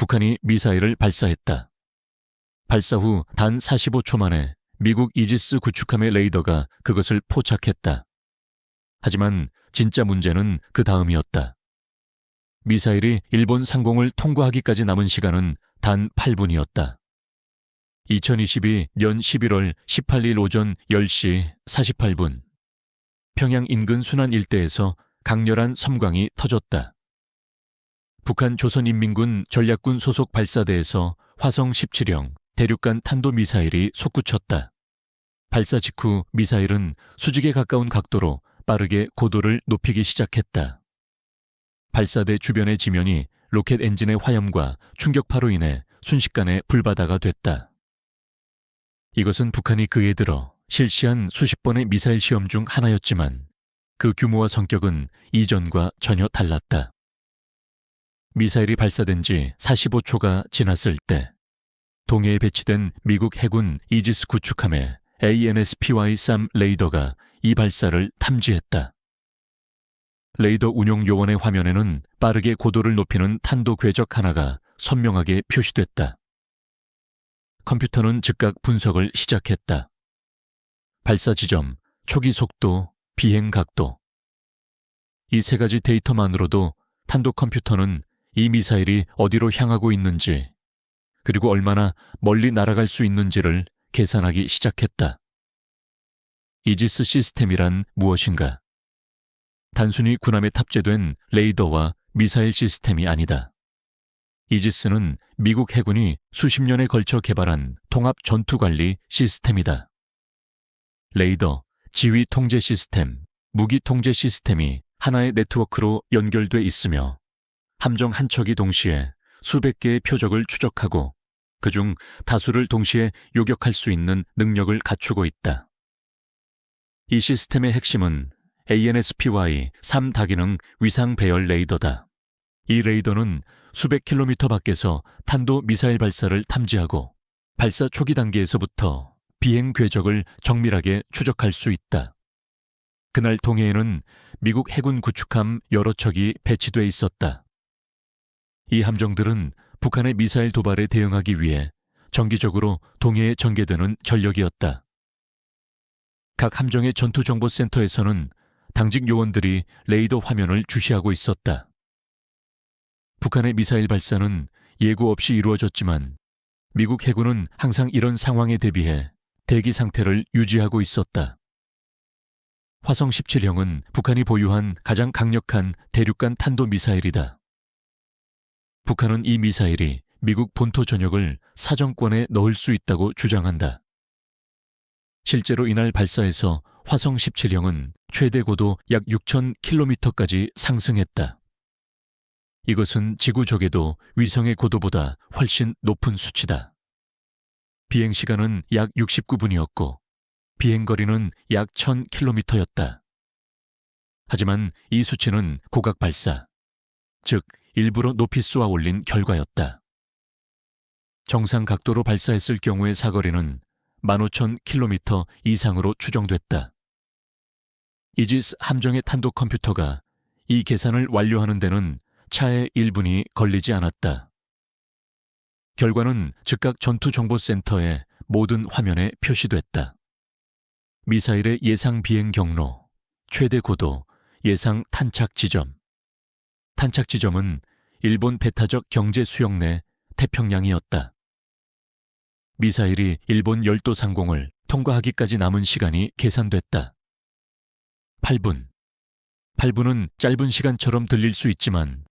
북한이 미사일을 발사했다. 발사 후 단 45초 만에 미국 이지스 구축함의 레이더가 그것을 포착했다. 하지만 진짜 문제는 그 다음이었다. 미사일이 일본 상공을 통과하기까지 남은 시간은 단 8분이었다. 2022년 11월 18일 오전 10시 48분, 평양 인근 순안 일대에서 강렬한 섬광이 터졌다. 북한 조선인민군 전략군 소속 발사대에서 화성 17형 대륙간 탄도미사일이 솟구쳤다. 발사 직후 미사일은 수직에 가까운 각도로 빠르게 고도를 높이기 시작했다. 발사대 주변의 지면이 로켓 엔진의 화염과 충격파로 인해 순식간에 불바다가 됐다. 이것은 북한이 그해 들어 실시한 수십 번의 미사일 시험 중 하나였지만 그 규모와 성격은 이전과 전혀 달랐다. 미사일이 발사된 지 45초가 지났을 때 동해에 배치된 미국 해군 이지스 구축함의 ANSPY-3 레이더가 이 발사를 탐지했다. 레이더 운용 요원의 화면에는 빠르게 고도를 높이는 탄도 궤적 하나가 선명하게 표시됐다. 컴퓨터는 즉각 분석을 시작했다. 발사 지점, 초기 속도, 비행 각도. 이 세 가지 데이터만으로도 탄도 컴퓨터는 이 미사일이 어디로 향하고 있는지, 그리고 얼마나 멀리 날아갈 수 있는지를 계산하기 시작했다. 이지스 시스템이란 무엇인가? 단순히 군함에 탑재된 레이더와 미사일 시스템이 아니다. 이지스는 미국 해군이 수십 년에 걸쳐 개발한 통합 전투관리 시스템이다. 레이더, 지휘 통제 시스템, 무기 통제 시스템이 하나의 네트워크로 연결돼 있으며 함정 한 척이 동시에 수백 개의 표적을 추적하고 그중 다수를 동시에 요격할 수 있는 능력을 갖추고 있다. 이 시스템의 핵심은 ANSPY-3 다기능 위상 배열 레이더다. 이 레이더는 수백 킬로미터 밖에서 탄도 미사일 발사를 탐지하고 발사 초기 단계에서부터 비행 궤적을 정밀하게 추적할 수 있다. 그날 동해에는 미국 해군 구축함 여러 척이 배치돼 있었다. 이 함정들은 북한의 미사일 도발에 대응하기 위해 정기적으로 동해에 전개되는 전력이었다. 각 함정의 전투정보센터에서는 당직 요원들이 레이더 화면을 주시하고 있었다. 북한의 미사일 발사는 예고 없이 이루어졌지만 미국 해군은 항상 이런 상황에 대비해 대기 상태를 유지하고 있었다. 화성 17형은 북한이 보유한 가장 강력한 대륙간 탄도미사일이다. 북한은 이 미사일이 미국 본토 전역을 사정권에 넣을 수 있다고 주장한다. 실제로 이날 발사에서 화성 17형은 최대 고도 약 6,000km까지 상승했다. 이것은 지구적에도 위성의 고도보다 훨씬 높은 수치다. 비행 시간은 약 69분이었고 비행거리는 약 1,000km였다. 하지만 이 수치는 고각 발사, 즉 일부러 높이 쏘아 올린 결과였다. 정상 각도로 발사했을 경우의 사거리는 15,000km 이상으로 추정됐다. 이지스 함정의 탄도 컴퓨터가 이 계산을 완료하는 데는 차에 1분이 걸리지 않았다. 결과는 즉각 전투정보센터의 모든 화면에 표시됐다. 미사일의 예상 비행 경로, 최대 고도, 예상 탄착 지점. 탄착 지점은 일본 배타적 경제 수역 내 태평양이었다. 미사일이 일본 열도 상공을 통과하기까지 남은 시간이 계산됐다. 8분. 8분은 짧은 시간처럼 들릴 수 있지만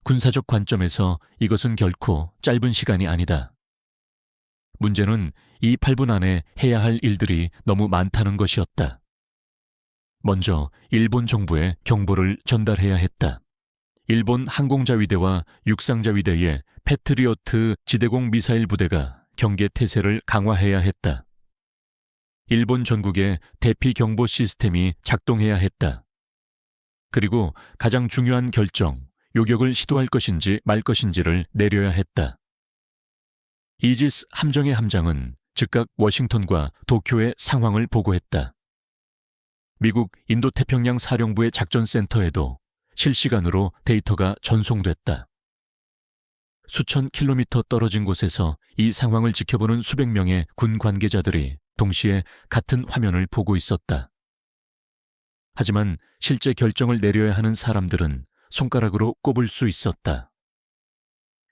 군사적 관점에서 이것은 결코 짧은 시간이 아니다. 문제는 이 8분 안에 해야 할 일들이 너무 많다는 것이었다. 먼저 일본 정부에 경보를 전달해야 했다. 일본 항공자위대와 육상자위대의 패트리어트 지대공 미사일 부대가 경계 태세를 강화해야 했다. 일본 전국의 대피 경보 시스템이 작동해야 했다. 그리고 가장 중요한 결정, 요격을 시도할 것인지 말 것인지를 내려야 했다. 이지스 함정의 함장은 즉각 워싱턴과 도쿄의 상황을 보고했다. 미국 인도태평양 사령부의 작전센터에도 실시간으로 데이터가 전송됐다. 수천 킬로미터 떨어진 곳에서 이 상황을 지켜보는 수백 명의 군 관계자들이 동시에 같은 화면을 보고 있었다. 하지만 실제 결정을 내려야 하는 사람들은 손가락으로 꼽을 수 있었다.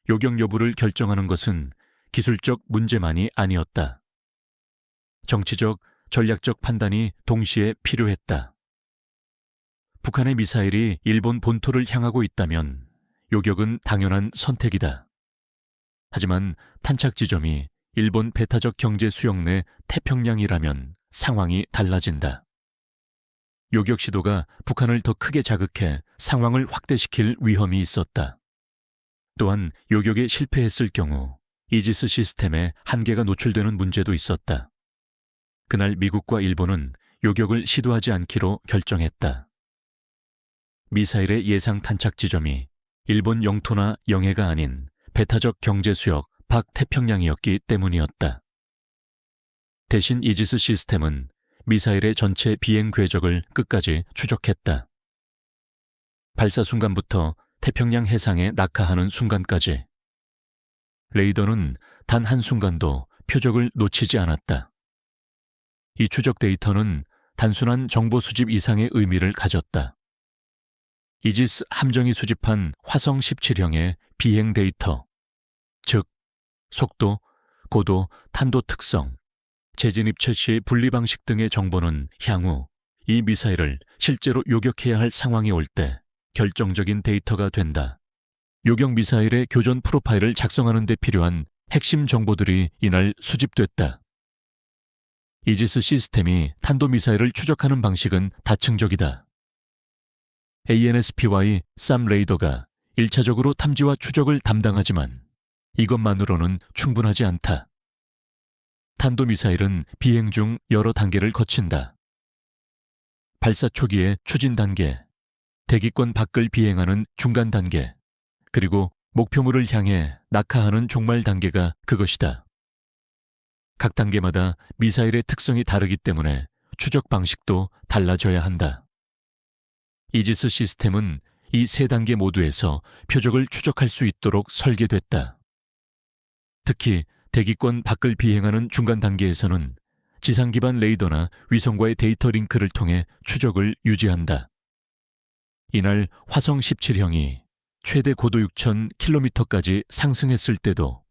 요격 여부를 결정하는 것은 기술적 문제만이 아니었다. 정치적, 전략적 판단이 동시에 필요했다. 북한의 미사일이 일본 본토를 향하고 있다면 요격은 당연한 선택이다. 하지만 탄착 지점이 일본 배타적 경제 수역 내 태평양이라면 상황이 달라진다. 요격 시도가 북한을 더 크게 자극해 상황을 확대시킬 위험이 있었다. 또한 요격에 실패했을 경우 이지스 시스템에 한계가 노출되는 문제도 있었다. 그날 미국과 일본은 요격을 시도하지 않기로 결정했다. 미사일의 예상 탄착 지점이 일본 영토나 영해가 아닌 배타적 경제수역 박태평양이었기 때문이었다. 대신 이지스 시스템은 미사일의 전체 비행 궤적을 끝까지 추적했다. 발사 순간부터 태평양 해상에 낙하하는 순간까지. 레이더는 단 한순간도 표적을 놓치지 않았다. 이 추적 데이터는 단순한 정보 수집 이상의 의미를 가졌다. 이지스 함정이 수집한 화성 17형의 비행 데이터, 즉 속도, 고도, 탄도 특성, 재진입체 시 분리 방식 등의 정보는 향후 이 미사일을 실제로 요격해야 할 상황이 올 때 결정적인 데이터가 된다. 요격 미사일의 교전 프로파일을 작성하는 데 필요한 핵심 정보들이 이날 수집됐다. 이지스 시스템이 탄도미사일을 추적하는 방식은 다층적이다. ANSPY 쌈 레이더가 1차적으로 탐지와 추적을 담당하지만 이것만으로는 충분하지 않다. 탄도미사일은 비행 중 여러 단계를 거친다. 발사 초기의 추진 단계, 대기권 밖을 비행하는 중간 단계, 그리고 목표물을 향해 낙하하는 종말 단계가 그것이다. 각 단계마다 미사일의 특성이 다르기 때문에 추적 방식도 달라져야 한다. 이지스 시스템은 이 세 단계 모두에서 표적을 추적할 수 있도록 설계됐다. 특히 대기권 밖을 비행하는 중간 단계에서는 지상 기반 레이더나 위성과의 데이터 링크를 통해 추적을 유지한다. 이날 화성 17형이 최대 고도 6,000km까지 상승했을 때도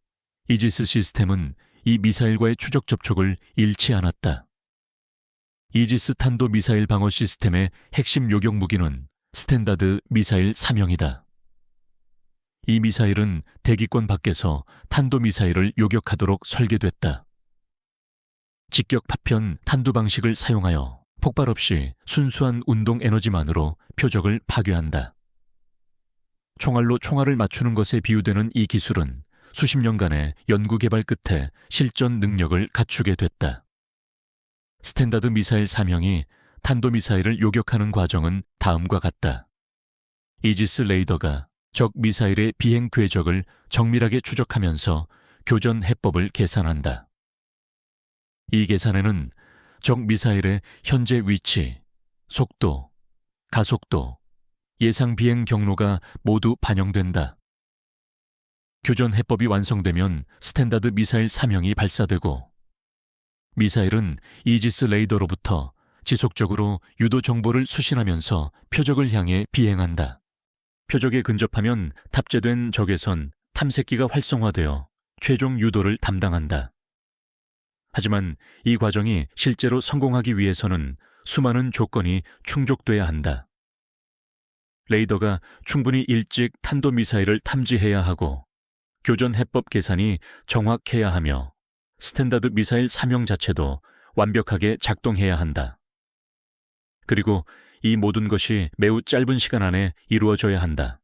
이지스 시스템은 이 미사일과의 추적 접촉을 잃지 않았다. 이지스 탄도 미사일 방어 시스템의 핵심 요격 무기는 스탠다드 미사일 3형이다. 이 미사일은 대기권 밖에서 탄도 미사일을 요격하도록 설계됐다. 직격 파편 탄두 방식을 사용하여 폭발 없이 순수한 운동 에너지만으로 표적을 파괴한다. 총알로 총알을 맞추는 것에 비유되는 이 기술은 수십 년간의 연구 개발 끝에 실전 능력을 갖추게 됐다. 스탠다드 미사일 3형이 탄도미사일을 요격하는 과정은 다음과 같다. 이지스 레이더가 적 미사일의 비행 궤적을 정밀하게 추적하면서 교전 해법을 계산한다. 이 계산에는 적 미사일의 현재 위치, 속도, 가속도, 예상 비행 경로가 모두 반영된다. 교전 해법이 완성되면 스탠다드 미사일 3형이 발사되고 미사일은 이지스 레이더로부터 지속적으로 유도 정보를 수신하면서 표적을 향해 비행한다. 표적에 근접하면 탑재된 적외선 탐색기가 활성화되어 최종 유도를 담당한다. 하지만 이 과정이 실제로 성공하기 위해서는 수많은 조건이 충족돼야 한다. 레이더가 충분히 일찍 탄도미사일을 탐지해야 하고 교전 해법 계산이 정확해야 하며 스탠다드 미사일 3형 자체도 완벽하게 작동해야 한다. 그리고 이 모든 것이 매우 짧은 시간 안에 이루어져야 한다.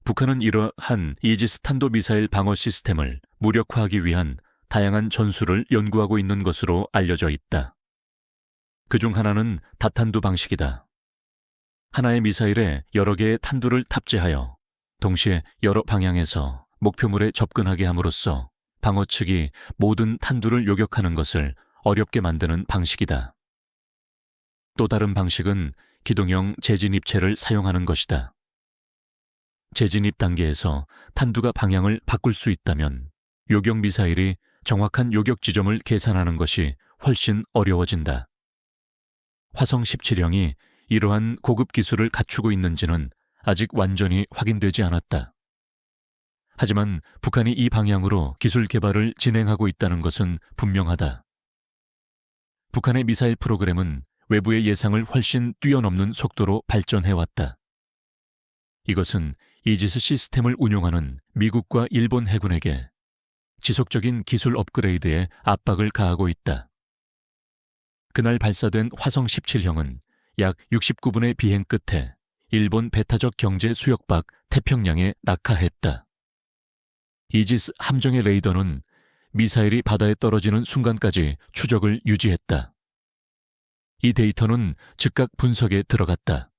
북한은 이러한 이지스 탄도미사일 방어 시스템을 무력화하기 위한 다양한 전술을 연구하고 있는 것으로 알려져 있다. 그중 하나는 다탄두 방식이다. 하나의 미사일에 여러 개의 탄두를 탑재하여 동시에 여러 방향에서 목표물에 접근하게 함으로써 방어 측이 모든 탄두를 요격하는 것을 어렵게 만드는 방식이다. 또 다른 방식은 기동형 재진입체를 사용하는 것이다. 재진입 단계에서 탄두가 방향을 바꿀 수 있다면 요격 미사일이 정확한 요격 지점을 계산하는 것이 훨씬 어려워진다. 화성 17형이 이러한 고급 기술을 갖추고 있는지는 아직 완전히 확인되지 않았다. 하지만 북한이 이 방향으로 기술 개발을 진행하고 있다는 것은 분명하다. 북한의 미사일 프로그램은 외부의 예상을 훨씬 뛰어넘는 속도로 발전해왔다. 이것은 이지스 시스템을 운용하는 미국과 일본 해군에게 지속적인 기술 업그레이드에 압박을 가하고 있다. 그날 발사된 화성 17형은 약 69분의 비행 끝에 일본 배타적 경제 수역 밖 태평양에 낙하했다. 이지스 함정의 레이더는 미사일이 바다에 떨어지는 순간까지 추적을 유지했다. 이 데이터는 즉각 분석에 들어갔다.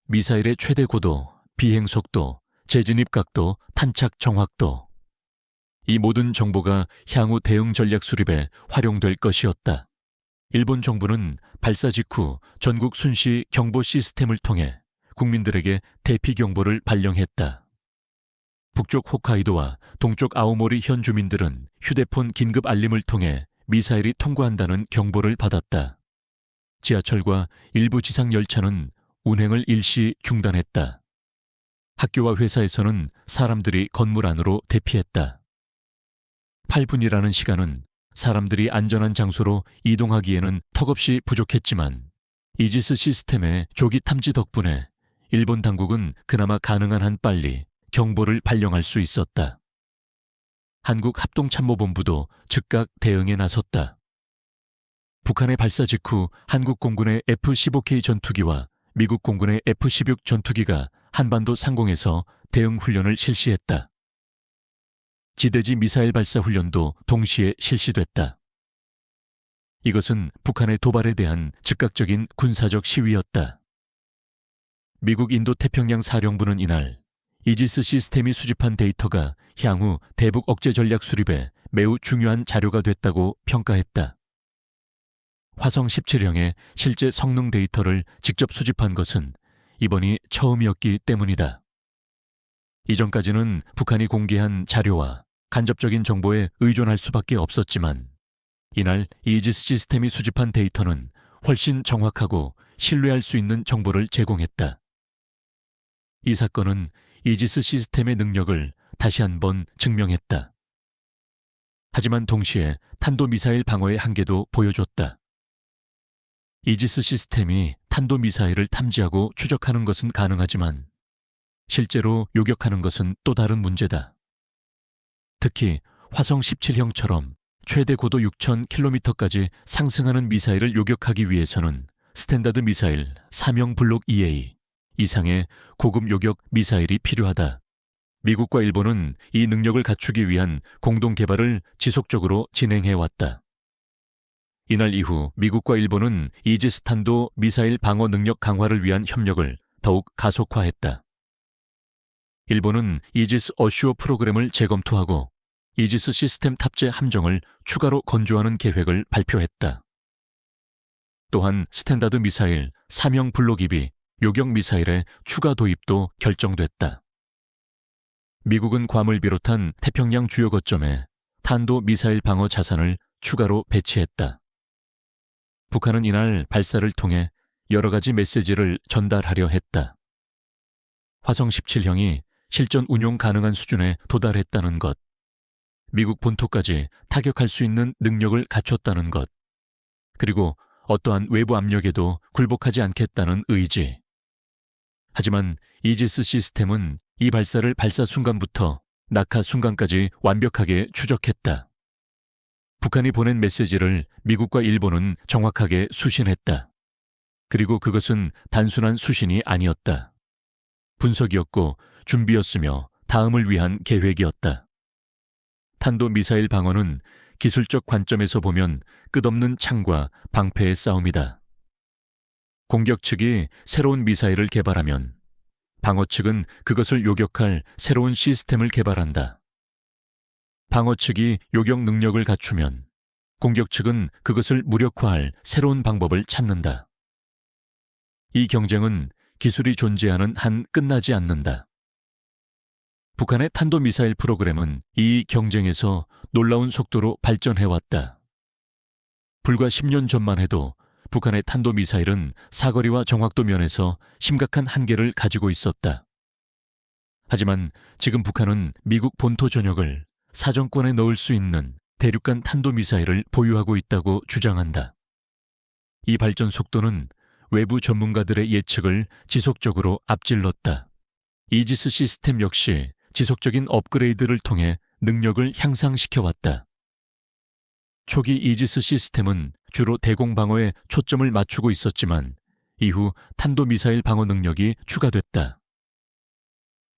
미사일의 최대 고도, 비행 속도, 재진입 각도, 탄착 정확도. 이 모든 정보가 향후 대응 전략 수립에 활용될 것이었다. 일본 정부는 발사 직후 전국 순시 경보 시스템을 통해 국민들에게 대피 경보를 발령했다. 북쪽 홋카이도와 동쪽 아오모리 현 주민들은 휴대폰 긴급 알림을 통해 미사일이 통과한다는 경보를 받았다. 지하철과 일부 지상 열차는 운행을 일시 중단했다. 학교와 회사에서는 사람들이 건물 안으로 대피했다. 8분이라는 시간은 사람들이 안전한 장소로 이동하기에는 턱없이 부족했지만 이지스 시스템의 조기 탐지 덕분에 일본 당국은 그나마 가능한 한 빨리 경보를 발령할 수 있었다. 한국합동참모본부도 즉각 대응에 나섰다. 북한의 발사 직후 한국 공군의 F-15K 전투기와 미국 공군의 F-16 전투기가 한반도 상공에서 대응 훈련을 실시했다. 지대지 미사일 발사 훈련도 동시에 실시됐다. 이것은 북한의 도발에 대한 즉각적인 군사적 시위였다. 미국 인도태평양 사령부는 이날 이지스 시스템이 수집한 데이터가 향후 대북 억제 전략 수립에 매우 중요한 자료가 됐다고 평가했다. 화성 17형의 실제 성능 데이터를 직접 수집한 것은 이번이 처음이었기 때문이다. 이전까지는 북한이 공개한 자료와 간접적인 정보에 의존할 수밖에 없었지만 이날 이지스 시스템이 수집한 데이터는 훨씬 정확하고 신뢰할 수 있는 정보를 제공했다. 이 사건은 이지스 시스템의 능력을 다시 한번 증명했다. 하지만 동시에 탄도미사일 방어의 한계도 보여줬다. 이지스 시스템이 탄도미사일을 탐지하고 추적하는 것은 가능하지만 실제로 요격하는 것은 또 다른 문제다. 특히 화성 17형처럼 최대 고도 6,000km까지 상승하는 미사일을 요격하기 위해서는 스탠다드 미사일 사명 블록 EA 이상의 고급 요격 미사일이 필요하다. 미국과 일본은 이 능력을 갖추기 위한 공동 개발을 지속적으로 진행해왔다. 이날 이후 미국과 일본은 이지스 탄도 미사일 방어 능력 강화를 위한 협력을 더욱 가속화했다. 일본은 이지스 어슈어 프로그램을 재검토하고 이지스 시스템 탑재 함정을 추가로 건조하는 계획을 발표했다. 또한 스탠다드 미사일 사명 블록입이 요격 미사일의 추가 도입도 결정됐다. 미국은 괌을 비롯한 태평양 주요 거점에 탄도 미사일 방어 자산을 추가로 배치했다. 북한은 이날 발사를 통해 여러 가지 메시지를 전달하려 했다. 화성 17형이 실전 운용 가능한 수준에 도달했다는 것, 미국 본토까지 타격할 수 있는 능력을 갖췄다는 것, 그리고 어떠한 외부 압력에도 굴복하지 않겠다는 의지. 하지만 이지스 시스템은 이 발사를 발사 순간부터 낙하 순간까지 완벽하게 추적했다. 북한이 보낸 메시지를 미국과 일본은 정확하게 수신했다. 그리고 그것은 단순한 수신이 아니었다. 분석이었고 준비였으며 다음을 위한 계획이었다. 탄도미사일 방어는 기술적 관점에서 보면 끝없는 창과 방패의 싸움이다. 공격 측이 새로운 미사일을 개발하면 방어 측은 그것을 요격할 새로운 시스템을 개발한다. 방어 측이 요격 능력을 갖추면 공격 측은 그것을 무력화할 새로운 방법을 찾는다. 이 경쟁은 기술이 존재하는 한 끝나지 않는다. 북한의 탄도미사일 프로그램은 이 경쟁에서 놀라운 속도로 발전해왔다. 불과 10년 전만 해도 북한의 탄도미사일은 사거리와 정확도 면에서 심각한 한계를 가지고 있었다. 하지만 지금 북한은 미국 본토 전역을 사정권에 넣을 수 있는 대륙간 탄도미사일을 보유하고 있다고 주장한다. 이 발전 속도는 외부 전문가들의 예측을 지속적으로 앞질렀다. 이지스 시스템 역시 지속적인 업그레이드를 통해 능력을 향상시켜왔다. 초기 이지스 시스템은 주로 대공 방어에 초점을 맞추고 있었지만 이후 탄도미사일 방어 능력이 추가됐다.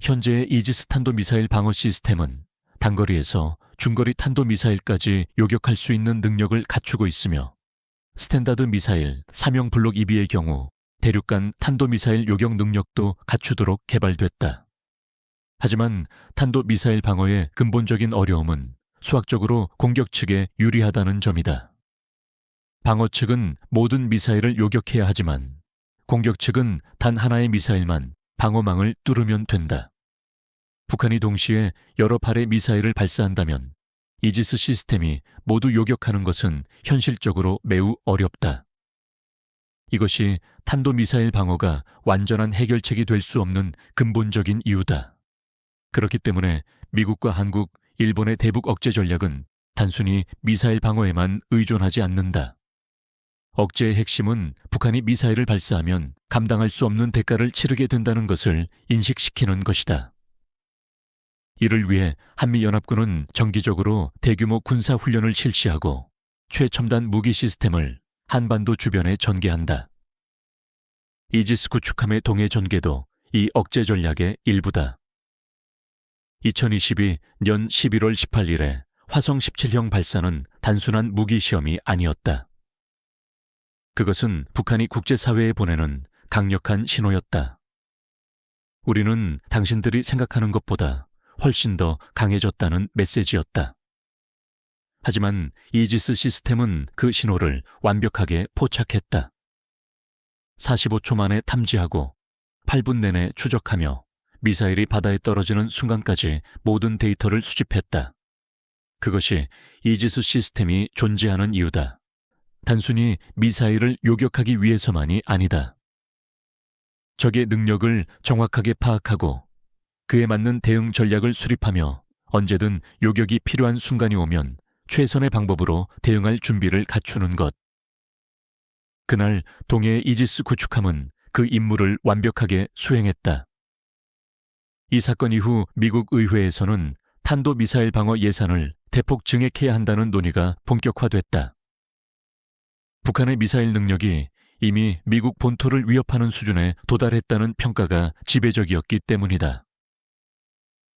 현재의 이지스 탄도미사일 방어 시스템은 단거리에서 중거리 탄도미사일까지 요격할 수 있는 능력을 갖추고 있으며 스탠다드 미사일 사명 블록 2B의 경우 대륙간 탄도미사일 요격 능력도 갖추도록 개발됐다. 하지만 탄도미사일 방어의 근본적인 어려움은 수학적으로 공격 측에 유리하다는 점이다. 방어 측은 모든 미사일을 요격해야 하지만 공격 측은 단 하나의 미사일만 방어망을 뚫으면 된다. 북한이 동시에 여러 발의 미사일을 발사한다면 이지스 시스템이 모두 요격하는 것은 현실적으로 매우 어렵다. 이것이 탄도미사일 방어가 완전한 해결책이 될 수 없는 근본적인 이유다. 그렇기 때문에 미국과 한국, 일본의 대북 억제 전략은 단순히 미사일 방어에만 의존하지 않는다. 억제의 핵심은 북한이 미사일을 발사하면 감당할 수 없는 대가를 치르게 된다는 것을 인식시키는 것이다. 이를 위해 한미연합군은 정기적으로 대규모 군사훈련을 실시하고 최첨단 무기 시스템을 한반도 주변에 전개한다. 이지스 구축함의 동해 전개도 이 억제 전략의 일부다. 2022년 11월 18일에 화성 17형 발사는 단순한 무기 시험이 아니었다. 그것은 북한이 국제사회에 보내는 강력한 신호였다. 우리는 당신들이 생각하는 것보다 훨씬 더 강해졌다는 메시지였다. 하지만 이지스 시스템은 그 신호를 완벽하게 포착했다. 45초 만에 탐지하고 8분 내내 추적하며 미사일이 바다에 떨어지는 순간까지 모든 데이터를 수집했다. 그것이 이지스 시스템이 존재하는 이유다. 단순히 미사일을 요격하기 위해서만이 아니다. 적의 능력을 정확하게 파악하고 그에 맞는 대응 전략을 수립하며 언제든 요격이 필요한 순간이 오면 최선의 방법으로 대응할 준비를 갖추는 것. 그날 동해의 이지스 구축함은 그 임무를 완벽하게 수행했다. 이 사건 이후 미국 의회에서는 탄도미사일 방어 예산을 대폭 증액해야 한다는 논의가 본격화됐다. 북한의 미사일 능력이 이미 미국 본토를 위협하는 수준에 도달했다는 평가가 지배적이었기 때문이다.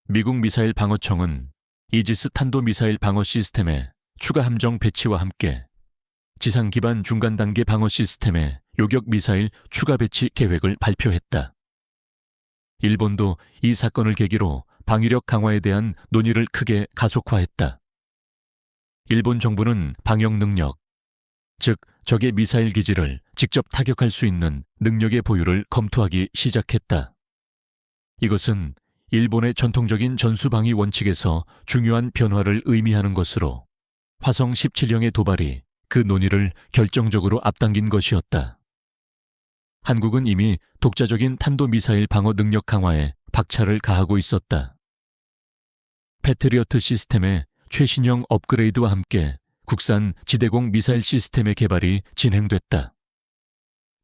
미국 미사일 방어청은 이지스 탄도미사일 방어 시스템의 추가 함정 배치와 함께 지상 기반 중간 단계 방어 시스템의 요격 미사일 추가 배치 계획을 발표했다. 일본도 이 사건을 계기로 방위력 강화에 대한 논의를 크게 가속화했다. 일본 정부는 방역 능력, 즉 적의 미사일 기지를 직접 타격할 수 있는 능력의 보유를 검토하기 시작했다. 이것은 일본의 전통적인 전수방위 원칙에서 중요한 변화를 의미하는 것으로 화성 17형의 도발이 그 논의를 결정적으로 앞당긴 것이었다. 한국은 이미 독자적인 탄도미사일 방어 능력 강화에 박차를 가하고 있었다. 패트리어트 시스템의 최신형 업그레이드와 함께 국산 지대공 미사일 시스템의 개발이 진행됐다.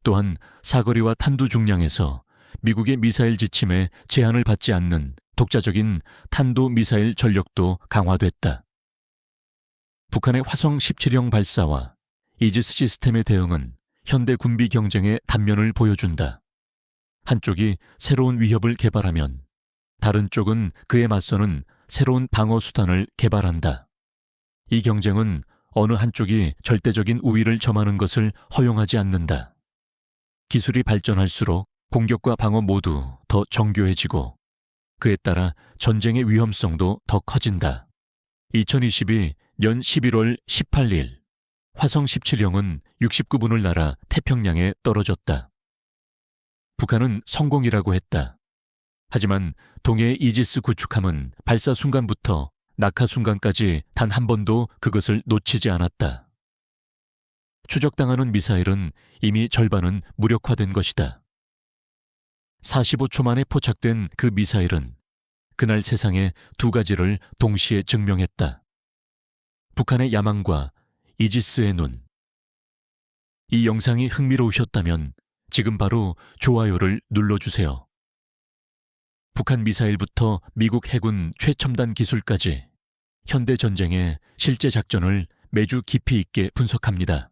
또한 사거리와 탄두 중량에서 미국의 미사일 지침에 제한을 받지 않는 독자적인 탄도 미사일 전력도 강화됐다. 북한의 화성 17형 발사와 이지스 시스템의 대응은 현대 군비 경쟁의 단면을 보여준다. 한쪽이 새로운 위협을 개발하면 다른 쪽은 그에 맞서는 새로운 방어 수단을 개발한다. 이 경쟁은 어느 한쪽이 절대적인 우위를 점하는 것을 허용하지 않는다. 기술이 발전할수록 공격과 방어 모두 더 정교해지고 그에 따라 전쟁의 위험성도 더 커진다. 2022년 11월 18일 화성 17형은 69분을 날아 태평양에 떨어졌다. 북한은 성공이라고 했다. 하지만 동해의 이지스 구축함은 발사 순간부터 낙하 순간까지 단 한 번도 그것을 놓치지 않았다. 추적당하는 미사일은 이미 절반은 무력화된 것이다. 45초 만에 포착된 그 미사일은 그날 세상에 두 가지를 동시에 증명했다. 북한의 야망과 이지스의 눈. 이 영상이 흥미로우셨다면 지금 바로 좋아요를 눌러주세요. 북한 미사일부터 미국 해군 최첨단 기술까지 현대 전쟁의 실제 작전을 매주 깊이 있게 분석합니다.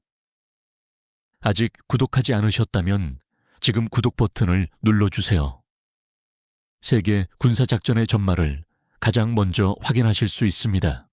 아직 구독하지 않으셨다면 지금 구독 버튼을 눌러주세요. 세계 군사작전의 전말을 가장 먼저 확인하실 수 있습니다.